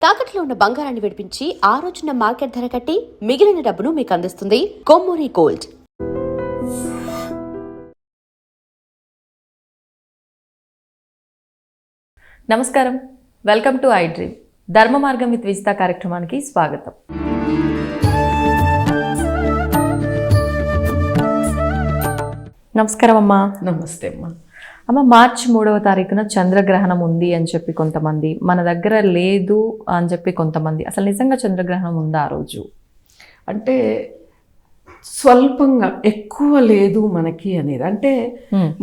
తాకట్లో ఉన్న బంగారాన్ని విడిపించి ఆ రోజున మార్కెట్ ధర కట్టి మిగిలిన డబ్బును మీకు అందిస్తుంది కొమ్మూరి గోల్డ్. నమస్కారం, వెల్కమ్ టు ఐ డ్రీమ్. ధర్మ మార్గం విత్ విజిత కార్యక్రమానికి స్వాగతం. నమస్కారం అమ్మా. నమస్తే అమ్మా. అమ్మ, మార్చి 3వ తారీఖున చంద్రగ్రహణం ఉంది అని చెప్పి కొంతమంది, మన దగ్గర లేదు అని చెప్పి కొంతమంది. అసలు నిజంగా చంద్రగ్రహణం ఉందా ఆ రోజు? అంటే స్వల్పంగా, ఎక్కువ లేదు మనకి అనేది. అంటే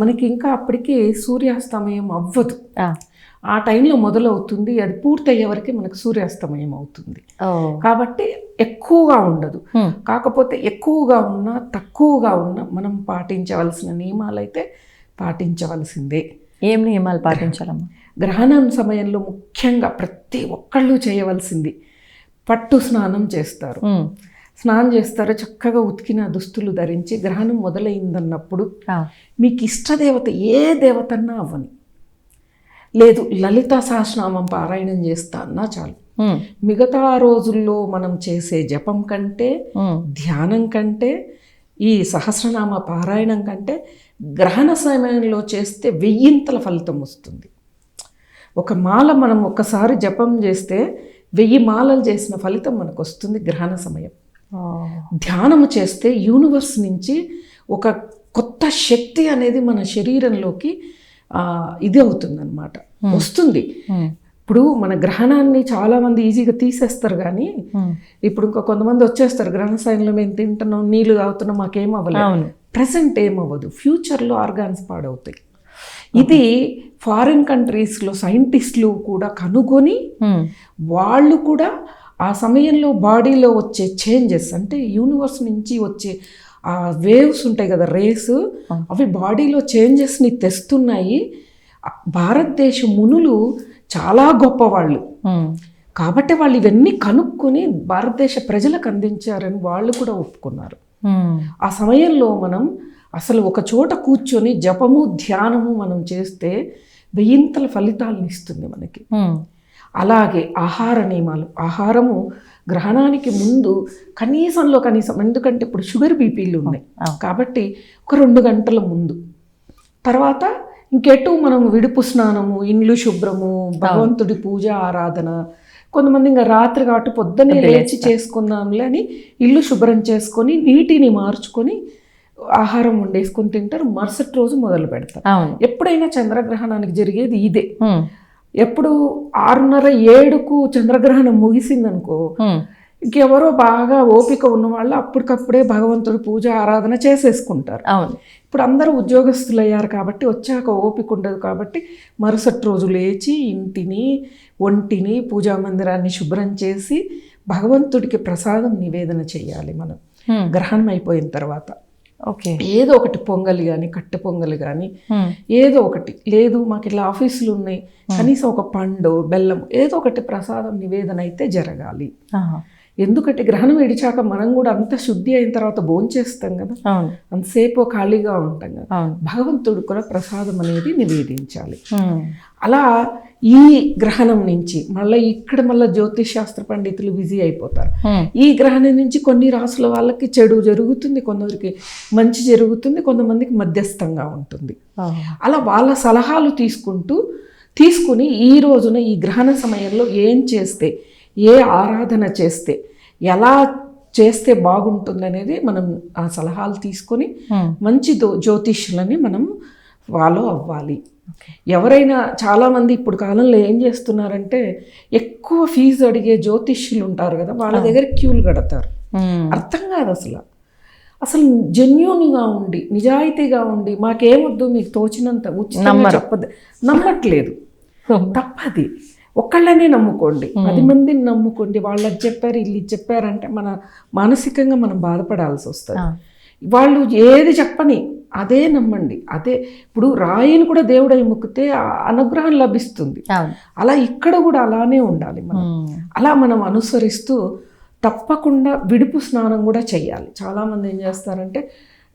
మనకి ఇంకా అప్పటికి సూర్యాస్తమయం అవ్వదు. ఆ టైంలో మొదలవుతుంది, అది పూర్తయ్యే వరకు మనకు సూర్యాస్తమయం అవుతుంది. కాబట్టి ఎక్కువగా ఉండదు. కాకపోతే ఎక్కువగా ఉన్నా తక్కువగా ఉన్నా మనం పాటించవలసిన నియమాలు అయితే పాటించవలసిందే. ఏం నియమాలు పాటించాలమ్మా? గ్రహణం సమయంలో ముఖ్యంగా ప్రతి ఒక్కళ్ళు చేయవలసింది, పట్టు స్నానం చేస్తారు. స్నానం చేస్తారు, చక్కగా ఉతికిన దుస్తులు ధరించి. గ్రహణం మొదలైందన్నప్పుడు మీకు ఇష్టదేవత ఏ దేవతన్నా అవ్వని, లేదు లలితా సహస్రనామం పారాయణం చేస్తా అన్నా చాలు. మిగతా రోజుల్లో మనం చేసే జపం కంటే, ధ్యానం కంటే, ఈ సహస్రనామ పారాయణం కంటే గ్రహణ సమయంలో చేస్తే 1000 ఫలితం వస్తుంది. ఒక మాల మనం ఒక్కసారి జపం చేస్తే 1000 మాలలు చేసిన ఫలితం మనకు వస్తుంది గ్రహణ సమయం. ధ్యానము చేస్తే యూనివర్స్ నుంచి ఒక కొత్త శక్తి అనేది మన శరీరంలోకి ఇది అవుతుందన్నమాట, వస్తుంది. ఇప్పుడు మన గ్రహణాన్ని చాలామంది ఈజీగా తీసేస్తారు, కానీ ఇప్పుడు ఇంకా కొంతమంది వచ్చేస్తారు, గ్రహణ సమయంలో మేము తింటున్నాం, నీళ్ళు తాగుతున్నాం, మాకేం అవ్వలేదు. ప్రజెంట్ ఏమవ్వదు, ఫ్యూచర్లో ఆర్గాన్స్ పాడవుతాయి. ఇది ఫారిన్ కంట్రీస్లో సైంటిస్టులు కూడా కనుగొని వాళ్ళు కూడా ఆ సమయంలో బాడీలో వచ్చే చేంజెస్, అంటే యూనివర్స్ నుంచి వచ్చే ఆ వేవ్స్ ఉంటాయి కదా, రేస్, అవి బాడీలో చేంజెస్ని తెస్తున్నాయి. భారతదేశ మునులు చాలా గొప్పవాళ్ళు కాబట్టి వాళ్ళు ఇవన్నీ కనుక్కొని భారతదేశ ప్రజలకు అందించారని వాళ్ళు కూడా ఒప్పుకున్నారు. ఆ సమయంలో మనం అసలు ఒక చోట కూర్చొని జపము ధ్యానము మనం చేస్తే 1000 ఫలితాలను ఇస్తుంది మనకి. అలాగే ఆహార నియమాలు, ఆహారము గ్రహణానికి ముందు కనీసంలో కనీసం, ఎందుకంటే ఇప్పుడు షుగర్ బీపీలు ఉన్నాయి కాబట్టి ఒక 2 గంటల ముందు, తర్వాత ఇంకెటు మనం విడుపు స్నానము, ఇండ్లు శుభ్రము, భగవంతుడి పూజ ఆరాధన. కొంతమంది ఇంకా రాత్రి కాబట్టి పొద్దున్నే లేచి చేసుకుందాంలే అని ఇల్లు శుభ్రం చేసుకొని నీటిని మార్చుకొని ఆహారం వండేసుకొని తింటారు. మరుసటి రోజు మొదలు పెడతారు. ఎప్పుడైనా చంద్రగ్రహణానికి జరిగేది ఇదే. ఎప్పుడు 6:30-7కు చంద్రగ్రహణం ముగిసిందనుకో, ఇంకెవరో బాగా ఓపిక ఉన్న వాళ్ళు అప్పటికప్పుడే భగవంతుడి పూజ ఆరాధన చేసేసుకుంటారు. ఇప్పుడు అందరూ ఉద్యోగస్తులు అయ్యారు కాబట్టి వచ్చాక ఓపిక ఉండదు. కాబట్టి మరుసటి రోజు లేచి ఇంటిని, ఒంటిని, పూజా మందిరాన్ని శుభ్రం చేసి భగవంతుడికి ప్రసాదం నివేదన చేయాలి మనం గ్రహణం అయిపోయిన తర్వాత. ఏదో ఒకటి పొంగలి కానీ, కట్టె పొంగలి కానీ, ఏదో ఒకటి. లేదు మాకు ఇలా ఆఫీసులు ఉన్నాయి, కనీసం ఒక పండు, బెల్లం, ఏదో ఒకటి ప్రసాదం నివేదన అయితే జరగాలి. ఎందుకంటే గ్రహణం విడిచాక మనం కూడా అంత శుద్ధి అయిన తర్వాత భోంచేస్తాం కదా, అంతసేపు ఖాళీగా ఉంటాం కదా, భగవంతుడు కూడా ప్రసాదం అనేది నివేదించాలి. అలా ఈ గ్రహణం నుంచి మళ్ళీ ఇక్కడ జ్యోతిష్ శాస్త్ర పండితులు బిజీ అయిపోతారు. ఈ గ్రహణం నుంచి కొన్ని రాసుల వాళ్ళకి చెడు జరుగుతుంది, కొందరికి మంచి జరుగుతుంది, కొంతమందికి మధ్యస్థంగా ఉంటుంది. అలా వాళ్ళ సలహాలు తీసుకుని ఈ రోజున ఈ గ్రహణ సమయంలో ఏం చేస్తే, ఏ ఆరాధన చేస్తే, ఎలా చేస్తే బాగుంటుంది అనేది మనం ఆ సలహాలు తీసుకొని మంచి జ్యోతిష్యులని మనం ఫాలో అవ్వాలి. ఎవరైనా చాలామంది ఇప్పుడు కాలంలో ఏం చేస్తున్నారంటే, ఎక్కువ ఫీజు అడిగే జ్యోతిష్యులు ఉంటారు కదా, వాళ్ళ దగ్గర క్యూలు కడతారు. అర్థం కాదు అసలు జెన్యూన్గా ఉండి, నిజాయితీగా ఉండి, మాకేమొద్దు మీకు తోచినంత ఉచితంగా చెప్పదు, నమ్మట్లేదు. తప్పది. ఒక్కళ్ళనే నమ్ముకోండి, 10 మందిని నమ్ముకోండి. వాళ్ళు అది చెప్పారు, వీళ్ళు ఇది చెప్పారంటే మన మానసికంగా మనం బాధపడాల్సి వస్తుంది. వాళ్ళు ఏది చెప్పని అదే నమ్మండి. అదే ఇప్పుడు రాయిని కూడా దేవుడై మొక్కితే అనుగ్రహం లభిస్తుంది. అలా ఇక్కడ కూడా అలానే ఉండాలి మనం. అలా మనం అనుసరిస్తూ తప్పకుండా విడుపు స్నానం కూడా చేయాలి. చాలామంది ఏం చేస్తారంటే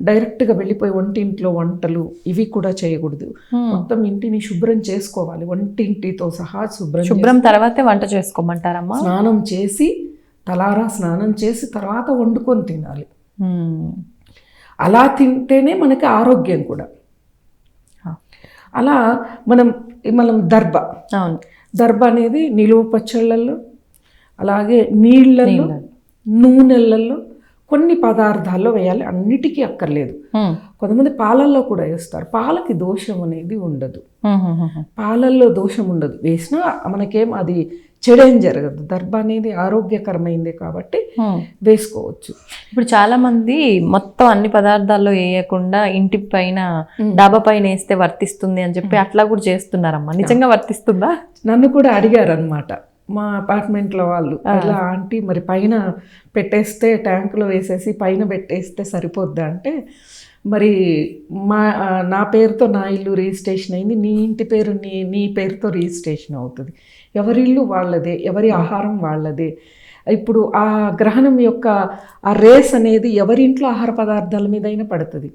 డైరెక్ట్గా వెళ్ళిపోయి వంటింట్లో వంటలు ఇవి కూడా చేయకూడదు. మొత్తం ఇంటిని శుభ్రం చేసుకోవాలి, వంటింటితో సహా శుభ్రం తర్వాతే వంట చేసుకోమంటారమ్మా? స్నానం చేసి తలారా స్నానం చేసి తర్వాత వండుకొని తినాలి. అలా తింటేనే మనకి ఆరోగ్యం కూడా. అలా మనం దర్భ అనేది నిలువ పచ్చళ్ళల్లో, అలాగే నీళ్ళల్లో, నూనెలలో కొన్ని పదార్థాల్లో వేయాలి, అన్నిటికీ అక్కర్లేదు. కొంతమంది పాలల్లో కూడా వేస్తారు. పాలకి దోషం అనేది ఉండదు, పాలల్లో దోషం ఉండదు, వేసినా మనకేం అది చెడేం జరగదు. దర్భ అనేది ఆరోగ్యకరమైంది కాబట్టి వేసుకోవచ్చు. ఇప్పుడు చాలా మంది మొత్తం అన్ని పదార్థాల్లో వేయకుండా ఇంటి పైన డాబా పైన వేస్తే వర్తిస్తుంది అని చెప్పి అట్లా కూడా చేస్తున్నారమ్మా. నిజంగా వర్తిస్తుందా? నన్ను కూడా అడిగారు అనమాట మా అపార్ట్మెంట్లో వాళ్ళు, ఇలా ఆంటీ మరి పైన పెట్టేస్తే ట్యాంకులో వేసేసి పైన పెట్టేస్తే సరిపోద్దా అంటే, మరి నా పేరుతో నా ఇల్లు రిజిస్ట్రేషన్ అయింది, నీ ఇంటి పేరు నీ పేరుతో రిజిస్ట్రేషన్ అవుతుంది. ఎవరి ఇల్లు వాళ్ళదే, ఎవరి ఆహారం వాళ్ళదే. ఇప్పుడు ఆ గ్రహణం యొక్క ఆ రేస్ అనేది ఎవరింట్లో ఆహార పదార్థాల మీదైనా పడుతుంది.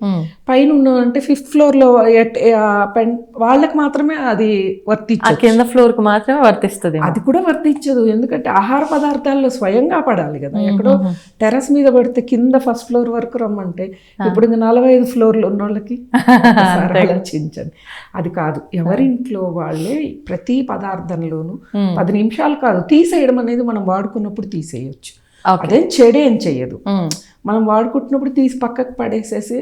పైన ఉన్న అంటే 5th ఫ్లోర్లో వాళ్ళకి మాత్రమే అది వర్తించదు, కింద ఫ్లోర్కి మాత్రమే వర్తిస్తుంది. అది కూడా వర్తించదు, ఎందుకంటే ఆహార పదార్థాల్లో స్వయంగా పడాలి కదా. ఎక్కడో టెర్రస్ మీద పడితే కింద 1st ఫ్లోర్ వరకు రమ్మంటే ఇప్పుడు ఇంకా 45 ఫ్లోర్లు ఉన్న వాళ్ళకి ఆలోచించండి. అది కాదు, ఎవరింట్లో వాళ్ళే ప్రతి పదార్థంలోనూ 10 నిమిషాలు కాదు తీసేయడం అనేది మనం వాడుకున్నప్పుడు తీసేయచ్చు. అదేం చెడేం చెయ్యదు. మనం వాడుకుంటున్నప్పుడు తీసి పక్కకు పడేసేసి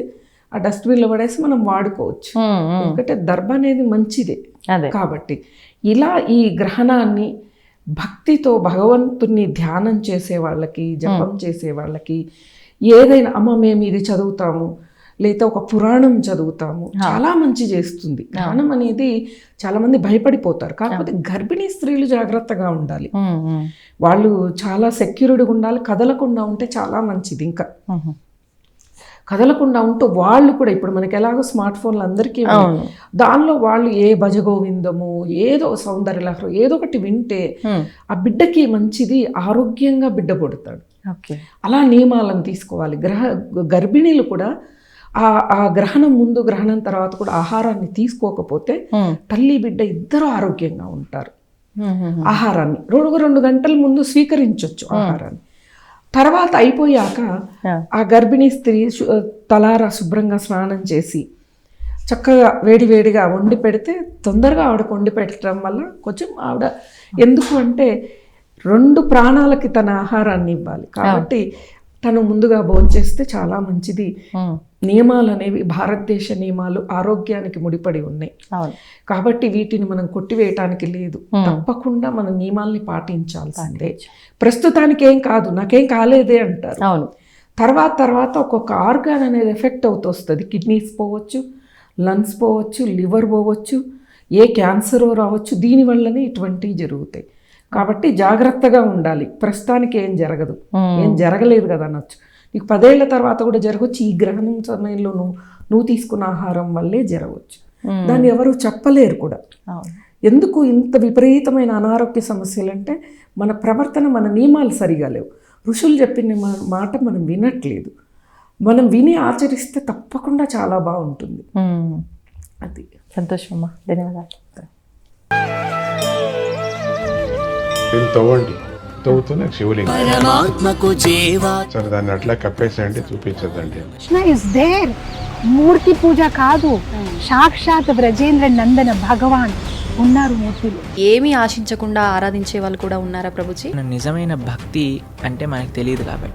ఆ డస్ట్బిన్లో పడేసి మనం వాడుకోవచ్చు. ఎందుకంటే దర్భ అనేది మంచిదే కాబట్టి. ఇలా ఈ గ్రహణాన్ని భక్తితో భగవంతుని ధ్యానం చేసే వాళ్ళకి, జపం చేసే వాళ్ళకి, ఏదైనా మేము ఇది చదువుతాము లేదా ఒక పురాణం చదువుతాము, చాలా మంచి చేస్తుంది. గ్రహణం అనేది చాలా మంది భయపడిపోతారు. కాకపోతే గర్భిణీ స్త్రీలు జాగ్రత్తగా ఉండాలి, వాళ్ళు చాలా సెక్యూర్డ్గా ఉండాలి. కదలకుండా ఉంటే చాలా మంచిది. ఇంకా కదలకుండా ఉంటూ వాళ్ళు కూడా, ఇప్పుడు మనకి ఎలాగో స్మార్ట్ ఫోన్లు అందరికీ దానిలో వాళ్ళు ఏ భజగోవిందము, ఏదో సౌందర్యలహరి ఏదో ఒకటి వింటే ఆ బిడ్డకి మంచిది, ఆరోగ్యంగా బిడ్డ పుడతాడు. అలా నియమాలను తీసుకోవాలి. గర్భిణీలు కూడా ఆ గ్రహణం ముందు గ్రహణం తర్వాత కూడా ఆహారాన్ని తీసుకోకపోతే తల్లి బిడ్డ ఇద్దరు ఆరోగ్యంగా ఉంటారు. ఆహారాన్ని 2 గంటల ముందు స్వీకరించవచ్చు ఆహారాన్ని. తర్వాత అయిపోయాక ఆ గర్భిణీ స్త్రీ తలారా శుభ్రంగా స్నానం చేసి చక్కగా వేడివేడిగా వండి పెడితే తొందరగా ఆవిడకు వండి పెట్టడం వల్ల కొంచెం ఆవిడ, ఎందుకు అంటే 2 ప్రాణాలకి తన ఆహారాన్ని ఇవ్వాలి కాబట్టి తను ముందుగా భోంచేస్తే చాలా మంచిది. నియమాలు అనేవి భారతదేశ నియమాలు ఆరోగ్యానికి ముడిపడి ఉన్నాయి కాబట్టి వీటిని మనం కొట్టివేయటానికి లేదు. తప్పకుండా మన నియమాల్ని పాటించాల్సిందే. ప్రస్తుతానికి ఏం కాదు, నాకేం కాలేదే అంటారు. తర్వాత ఒక్కొక్క ఆర్గాన్ అనేది ఎఫెక్ట్ అవుతూ వస్తుంది. కిడ్నీస్ పోవచ్చు, లంగ్స్ పోవచ్చు, లివర్ పోవచ్చు, ఏ క్యాన్సరో రావచ్చు. దీనివల్లనే ఇటువంటివి జరుగుతాయి. కాబట్టి జాగ్రత్తగా ఉండాలి. ప్రస్తుతానికి ఏం జరగదు, ఏం జరగలేదు కదా అనొచ్చు. నీకు 10 ఏళ్ల తర్వాత కూడా జరగవచ్చు. ఈ గ్రహణం సమయంలో నువ్వు తీసుకున్న ఆహారం వల్లే జరగవచ్చు. దాన్ని ఎవరు చెప్పలేరు కూడా. ఎందుకు ఇంత విపరీతమైన అనారోగ్య సమస్యలు అంటే మన ప్రవర్తన, మన నియమాలు సరిగా లేవు. ఋషులు చెప్పిన మాట మనం వినట్లేదు. మనం విని ఆచరిస్తే తప్పకుండా చాలా బాగుంటుంది. అది. సంతోషమ్మా, ధన్యవాదాలు. తవ్వండి, తవ్వుతూనే శివలింగం సరే దాన్ని అట్లా కప్పేసేయండి, చూపించదండి. Krishna is there. మూర్తి పూజ కాదు, సాక్షాత్ బ్రజేంద్ర నందన భగవాన్ ఉన్నారు మూర్తిలో. ఏమీ ఆశించకుండా ఆరాధించే వాళ్ళు కూడా ఉన్నారా ప్రభుజీ? నిజమైన భక్తి అంటే మనకు తెలియదు కాబట్టి